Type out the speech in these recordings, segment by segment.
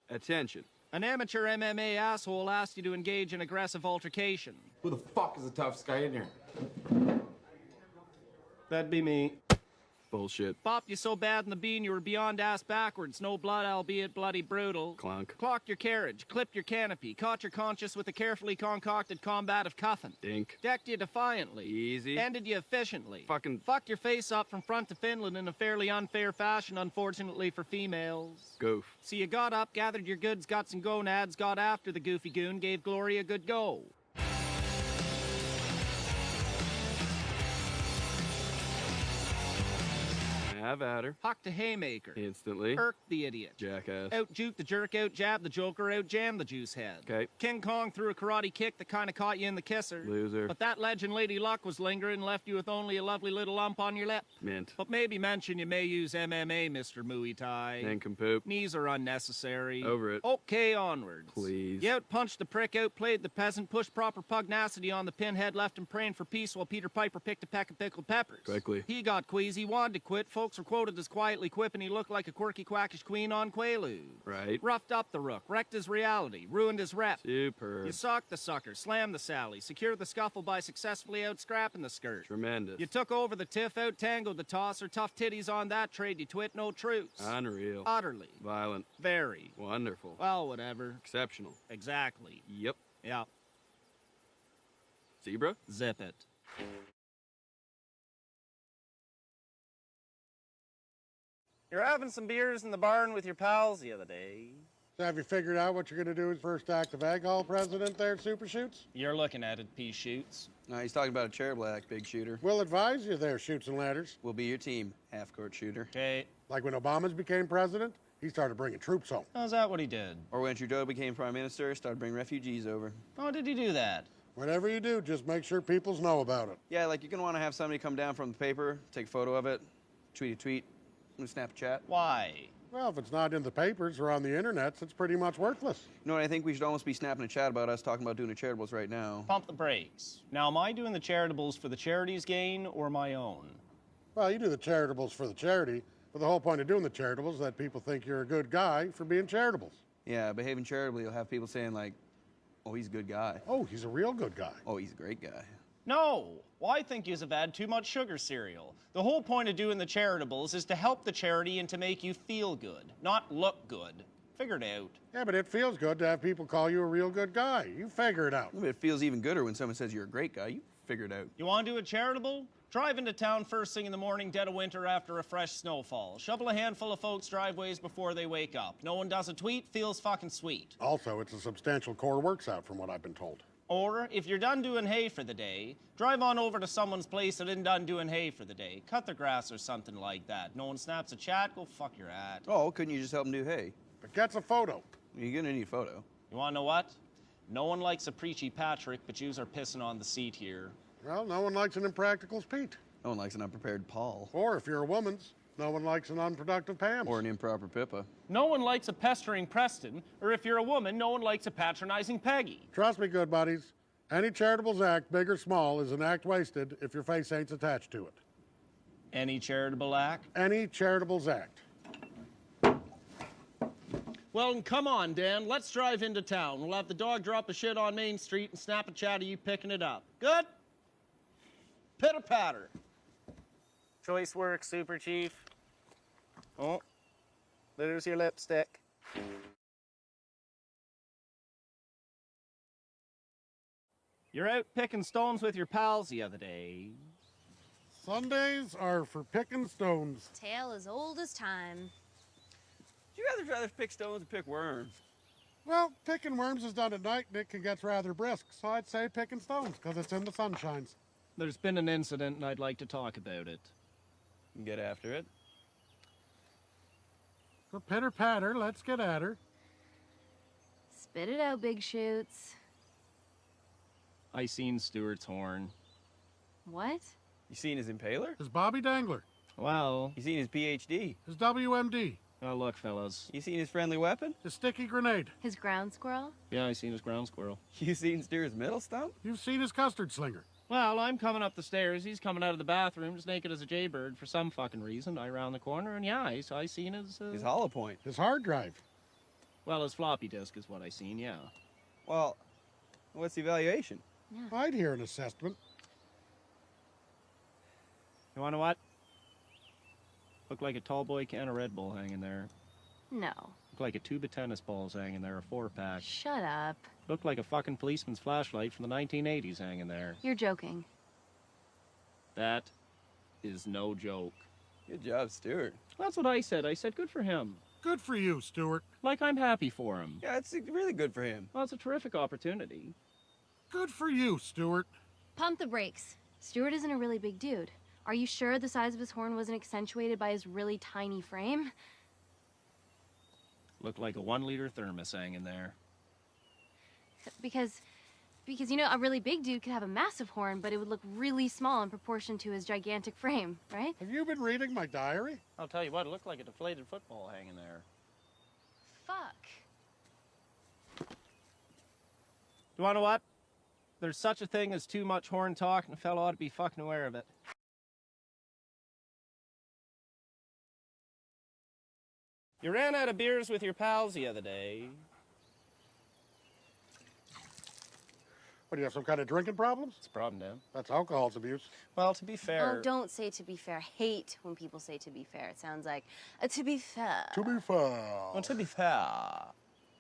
Attention. An amateur MMA asshole asked you to engage in aggressive altercation. Who the fuck is the toughest guy in here? That'd be me. Bullshit. Bopped you so bad in the bean you were beyond ass backwards. No blood, albeit bloody brutal. Clunk. Clocked your carriage, clipped your canopy, caught your conscience with a carefully concocted combat of cuffing. Dink. Decked you defiantly. Easy. Ended you efficiently. Fucking. Fucked your face up from front to Finland in a fairly unfair fashion, unfortunately for females. Goof. So you got up, gathered your goods, guts, and gonads, got after the goofy goon, gave Glory a good go. Have at her. Hucked a haymaker. Instantly. Irked the idiot. Jackass. Out-juked the jerk, out-jabbed the joker, out-jammed the juice head. Okay. King Kong threw a karate kick that kind of caught you in the kisser. Loser. But that legend Lady Luck was lingering and left you with only a lovely little lump on your lip. Mint. But maybe mention you may use MMA, Mr. Muay Thai. Nincompoop. Knees are unnecessary. Over it. Okay, onwards. Please. You out-punched the prick, outplayed the peasant, pushed proper pugnacity on the pinhead, left him praying for peace while Peter Piper picked a peck of pickled peppers. Quickly. He got queasy, wanted to quit. Folks were quoted as quietly quipping he looked like a quirky, quackish queen on Quaalude. Right. Roughed up the rook, wrecked his reality, ruined his rep. Super. You socked the sucker, slammed the Sally, secured the scuffle by successfully out-scrapping the skirt. Tremendous. You took over the tiff, out-tangoed the tosser, tough titties on that trade, you twit, no truce. Unreal. Utterly. Violent. Very. Wonderful. Well, whatever. Exceptional. Exactly. Yep. Yeah. Zebra? Zip it. You're having some beers in the barn with your pals the other day. So have you figured out what you're going to do as first active ag hall president there at Super Shoots? You're looking at it, P. Shoots. No, he's talking about a charitable act, big shooter. We'll advise you there, Shoots and Ladders. We'll be your team, half-court shooter. Okay. Like when Obama became president, he started bringing troops home. How's that what he did? Or when Trudeau became prime minister, started bringing refugees over. Oh, did he do that? Whatever you do, just make sure peoples know about it. Yeah, like you're gonna want to have somebody come down from the paper, take a photo of it, tweet a tweet, and snap a chat. Why? Well, if it's not in the papers or on the internet, it's pretty much worthless. You know what, I think we should almost be snapping a chat about us talking about doing the charitables right now. Pump the brakes. Now, am I doing the charitables for the charity's gain or my own? Well, you do the charitables for the charity, but the whole point of doing the charitables is that people think you're a good guy for being charitables. Yeah, behaving charitably, you'll have people saying like, oh, he's a good guy. Oh, he's a real good guy. Oh, he's a great guy. No. Well, I think yous have had too much sugar cereal. The whole point of doing the charitables is to help the charity and to make you feel good, not look good. Figure it out. Yeah, but it feels good to have people call you a real good guy. You figure it out. But it feels even gooder when someone says you're a great guy. You figure it out. You want to do a charitable? Drive into town first thing in the morning, dead of winter after a fresh snowfall. Shovel a handful of folks' driveways before they wake up. No one does a tweet, feels fucking sweet. Also, it's a substantial core works out from what I've been told. Or, if you're done doing hay for the day, drive on over to someone's place that isn't done doing hay for the day. Cut their grass or something like that. No one snaps a chat, go fuck your at. Oh, couldn't you just help him do hay? But gets a photo. You're gonna need a photo. You wanna know what? No one likes a preachy Patrick, but yous are pissing on the seat here. Well, no one likes an impractical Pete. No one likes an unprepared Paul. Or if you're a woman's, no one likes an unproductive Pam. Or an improper Pippa. No one likes a pestering Preston, or if you're a woman, no one likes a patronizing Peggy. Trust me, good buddies. Any charitables act, big or small, is an act wasted if your face ain't attached to it. Any charitable act? Any charitables act. Well, come on, Dan. Let's drive into town. We'll have the dog drop a shit on Main Street and snap a chat of you picking it up. Good? Pitter-patter. Choice work, Super Chief. Oh, there's your lipstick. You're out picking stones with your pals the other day. Sundays are for picking stones. Tale as old as time. Would you rather pick stones or pick worms? Well, picking worms is done at night and it can get rather brisk, so I'd say picking stones, because it's in the sunshines. There's been an incident and I'd like to talk about it. Get after it. So pitter-patter, let's get at her. Spit it out, Big Shoots. I seen Stuart's horn. What? You seen his impaler? His Bobby Dangler. Well, You seen his PhD? His WMD. look, fellas. You seen his friendly weapon? His sticky grenade. His ground squirrel? Yeah, I seen his ground squirrel. You seen Steer's middle stump? You've seen his custard slinger. Well, I'm coming up the stairs. He's coming out of the bathroom, just naked as a jaybird for some fucking reason. I round the corner, and yeah, I seen his... His hollow point. His hard drive. Well, his floppy disk is what I seen, yeah. Well, what's the evaluation? I'd hear an assessment. You wanna what? Look like a tall boy can of Red Bull hanging there. No. Look like a tube of tennis balls hanging there, a 4-pack. Shut up. Looked like a fucking policeman's flashlight from the 1980s hanging there. You're joking. That is no joke. Good job, Stuart. That's what I said. I said good for him. Good for you, Stuart. Like I'm happy for him. Yeah, it's really good for him. Well, it's a terrific opportunity. Good for you, Stuart. Pump the brakes. Stuart isn't a really big dude. Are you sure the size of his horn wasn't accentuated by his really tiny frame? Looked like a 1-liter thermos hanging there. Because, you know, a really big dude could have a massive horn, but it would look really small in proportion to his gigantic frame, right? Have you been reading my diary? I'll tell you what, it looked like a deflated football hanging there. Fuck. You wanna what? There's such a thing as too much horn talk, and a fellow ought to be fucking aware of it. You ran out of beers with your pals the other day. What, do you have some kind of drinking problems? What's the problem, Dan? That's alcohol's abuse. Well, to be fair... Oh, don't say to be fair. I hate when people say to be fair. It sounds like, to be fair. To be fair. Well, to be fair,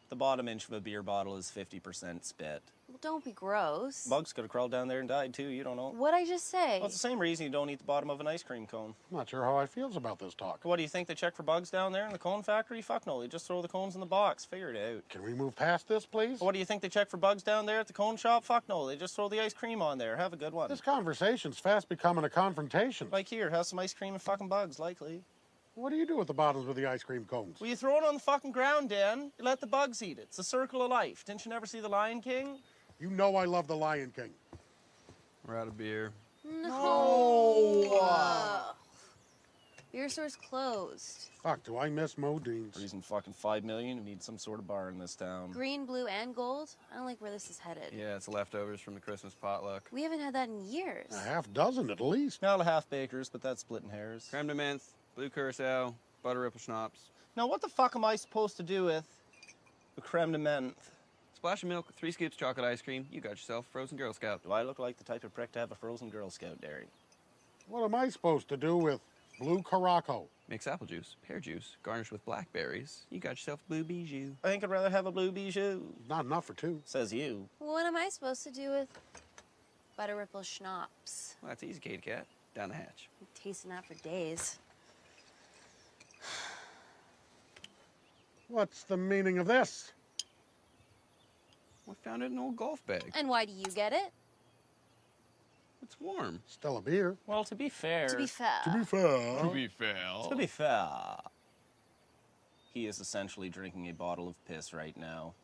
the bottom inch of a beer bottle is 50% spit. Well, don't be gross. Bugs could have crawled down there and died, too. You don't know. What'd I just say? Well, it's the same reason you don't eat the bottom of an ice cream cone. I'm not sure how I feels about this talk. What, do you think they check for bugs down there in the cone factory? Fuck no, they just throw the cones in the box. Figure it out. Can we move past this, please? What, do you think they check for bugs down there at the cone shop? Fuck no, they just throw the ice cream on there. Have a good one. This conversation's fast becoming a confrontation. Like here, have some ice cream and fucking bugs, likely. What do you do with the bottoms with the ice cream cones? Well, you throw it on the fucking ground, Dan. You let the bugs eat it. It's the circle of life. Didn't you never see The Lion King? You know I love the Lion King. We're out of beer. No. Beer store's closed. Fuck, do I miss Modine's? Reason fucking 5 million, we need some sort of bar in this town. Green, blue, and gold? I don't like where this is headed. Yeah, it's leftovers from the Christmas potluck. We haven't had that in years. A half dozen at least. Not a half bakers, but that's splitting hairs. Creme de menthe, blue curacao, butter ripple schnapps. Now, what the fuck am I supposed to do with the creme de menthe? Splash of milk, 3 scoops chocolate ice cream. You got yourself frozen Girl Scout. Do I look like the type of prick to have a frozen Girl Scout dairy? What am I supposed to do with blue Caraco? Mix apple juice, pear juice, garnished with blackberries. You got yourself blue bijou. I think I'd rather have a blue bijou. Not enough for two. Says you. What am I supposed to do with butter ripple schnapps? Well, that's easy, Katie Cat. Down the hatch. I'm tasting that for days. What's the meaning of this? We found it in an old golf bag. And why do you get it? It's warm. Still a beer. Well, to be fair... To be fair. To be fair. To be fair, he is essentially drinking a bottle of piss right now.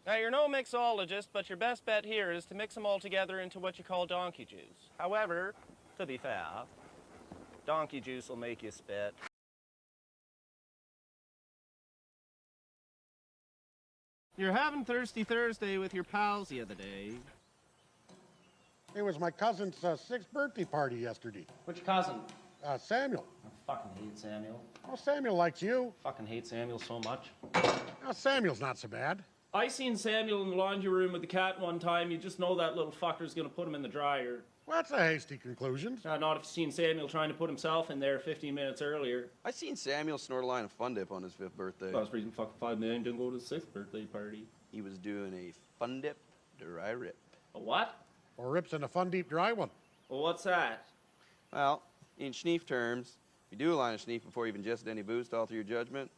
Now, you're no mixologist, but your best bet here is to mix them all together into what you call donkey juice. However, to be fair, donkey juice will make you spit. You're having Thirsty Thursday with your pals the other day. It was my cousin's 6th birthday party yesterday. Which cousin? Samuel. I fucking hate Samuel. Oh, Samuel likes you. Fucking hate Samuel so much. Now, Samuel's not so bad. I seen Samuel in the laundry room with the cat one time. You just know that little fucker's gonna put him in the dryer. Well, that's a hasty conclusion. Not if you've seen Samuel trying to put himself in there 15 minutes earlier. I seen Samuel snort a line of Fun Dip on his 5th birthday. That's reason fucking 5 million didn't go to his 6th birthday party. He was doing a Fun Dip dry rip. A what? Or rips in a fun, deep, dry one. Well, what's that? Well, in schneef terms, if you do a line of schneef before you've ingested any booze to alter your judgment,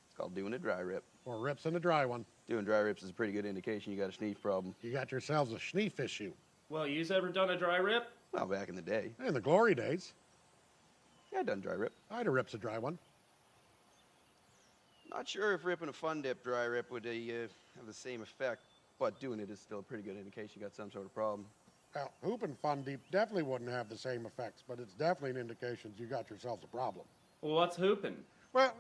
it's called doing a dry rip. Or rips in a dry one. Doing dry rips is a pretty good indication you got a schneef problem. You got yourselves a schneef issue. Well, you's ever done a dry rip? Well, back in the day. In the glory days, Yeah, I done dry rip. I'd have rips a dry one. Not sure if ripping a Fun Dip dry rip would have the same effect, but doing it is still a pretty good indication you got some sort of problem. Well, hooping fun deep definitely wouldn't have the same effects, but it's definitely an indication you got yourselves a problem. Well, what's hooping? Well,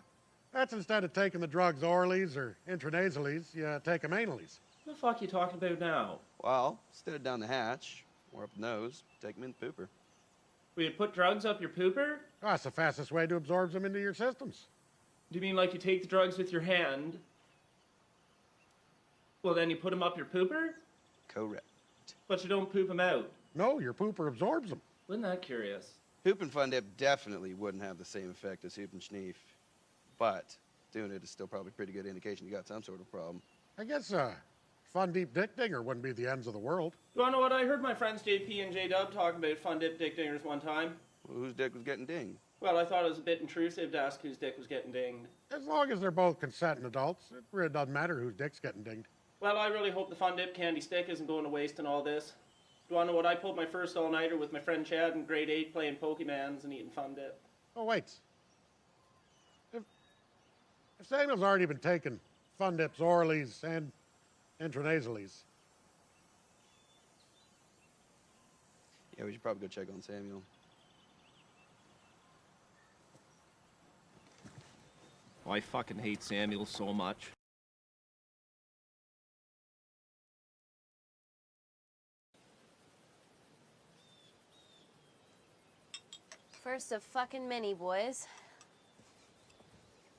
that's instead of taking the drugs oralies or intranasales, you take them analies. What the fuck you talking about now? Well, instead of down the hatch, Or up the nose, take mint pooper. We had put drugs up your pooper? Oh, that's the fastest way to absorb them into your systems. Do you mean like you take the drugs with your hand? Well, then you put them up your pooper? Correct. But you don't poop them out. No, your pooper absorbs them. Wasn't that curious? Hoop and Fun Dip definitely wouldn't have the same effect as Hoop and Schneef, but doing it is still probably a pretty good indication you got some sort of problem. I guess Fun Deep Dick Dinger wouldn't be the ends of the world. You wanna know what? I heard my friends JP and J-Dub talking about Fun Dip Dick Dingers one time. Well, whose dick was getting dinged? Well, I thought it was a bit intrusive to ask whose dick was getting dinged. As long as they're both consenting adults, it really doesn't matter whose dick's getting dinged. Well, I really hope the Fun Dip candy stick isn't going to waste in all this. Do you wanna know what? I pulled my first all-nighter with my friend Chad in grade 8 playing Pokemans and eating Fun Dip. Oh, wait. If Samuel's already been taking Fun Dips oralies and intranasales, Yeah, we should probably go check on Samuel. Oh, I fucking hate Samuel so much. First of fucking many, boys.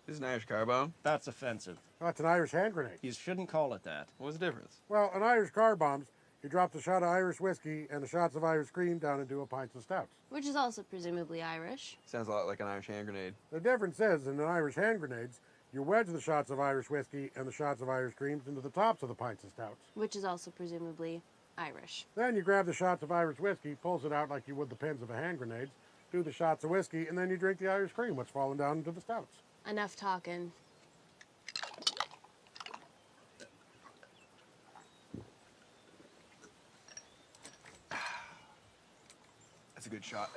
This is an Irish car bomb. That's offensive. oh, that's an Irish hand grenade. You shouldn't call it that. What's the difference? Well, an Irish car bomb's, you drop a shot of Irish whiskey and the shots of Irish cream down into a pint of stouts. Which is also presumably Irish. Sounds a lot like an Irish hand grenade. The difference is, in an Irish hand grenades, you wedge the shots of Irish whiskey and the shots of Irish creams into the tops of the pints of stouts. Which is also presumably Irish. Then you grab the shots of Irish whiskey, pulls it out like you would the pins of a hand grenade, do the shots of whiskey, and then you drink the Irish cream, what's falling down into the stouts. Enough talking. That's a good shot.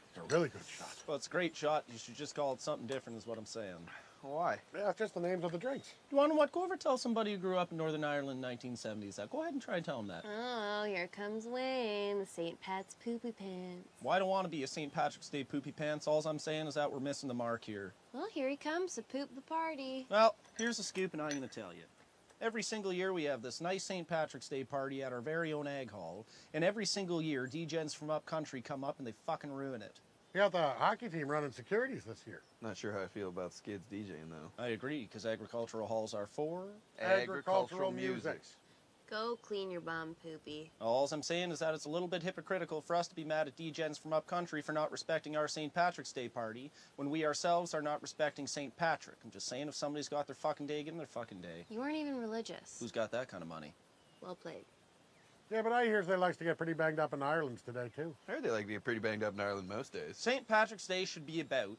It's a really good shot. Well, it's a great shot. You should just call it something different is what I'm saying. Why? Yeah, it's just the names of the drinks. You want to know what? Go over tell somebody who grew up in Northern Ireland in the 1970s that. Go ahead and try and tell them that. Oh, here comes Wayne, the St. Pat's poopy pants. Well, I don't want to be a St. Patrick's Day poopy pants. All I'm saying is that we're missing the mark here. Well, here he comes to poop the party. Well, here's a scoop, and I'm going to tell you. Every single year we have this nice St. Patrick's Day party at our very own Ag Hall, and every single year D-gens from up country come up and they fucking ruin it. You got the hockey team running securities this year. Not sure how I feel about Skids DJing though. I agree, because agricultural halls are for... Agricultural music. Go clean your bum, poopy. All I'm saying is that it's a little bit hypocritical for us to be mad at D-gens from up country for not respecting our St. Patrick's Day party when we ourselves are not respecting St. Patrick. I'm just saying if somebody's got their fucking day, give them their fucking day. You weren't even religious. Who's got that kind of money? Well played. Yeah, but I hear they likes to get pretty banged up in Ireland today, too. I heard they like to get pretty banged up in Ireland most days. St. Patrick's Day should be about,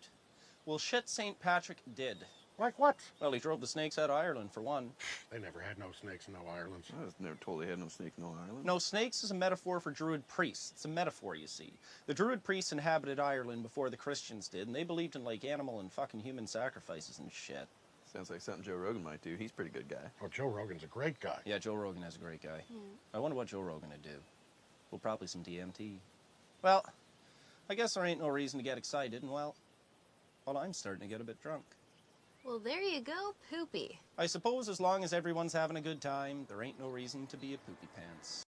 well, shit St. Patrick did. Like what? Well, he drove the snakes out of Ireland, for one. They never had no snakes in no Ireland. I was never told they had no snakes in Ireland. No, snakes is a metaphor for Druid priests. It's a metaphor, you see. The Druid priests inhabited Ireland before the Christians did, and they believed in, like, animal and fucking human sacrifices and shit. Sounds like something Joe Rogan might do. He's a pretty good guy. Oh, Joe Rogan's a great guy. Yeah, Joe Rogan is a great guy. I wonder what Joe Rogan would do. Well, probably some DMT. Well, I guess there ain't no reason to get excited, and well, I'm starting to get a bit drunk. Well, there you go, poopy. I suppose as long as everyone's having a good time, there ain't no reason to be a poopy pants.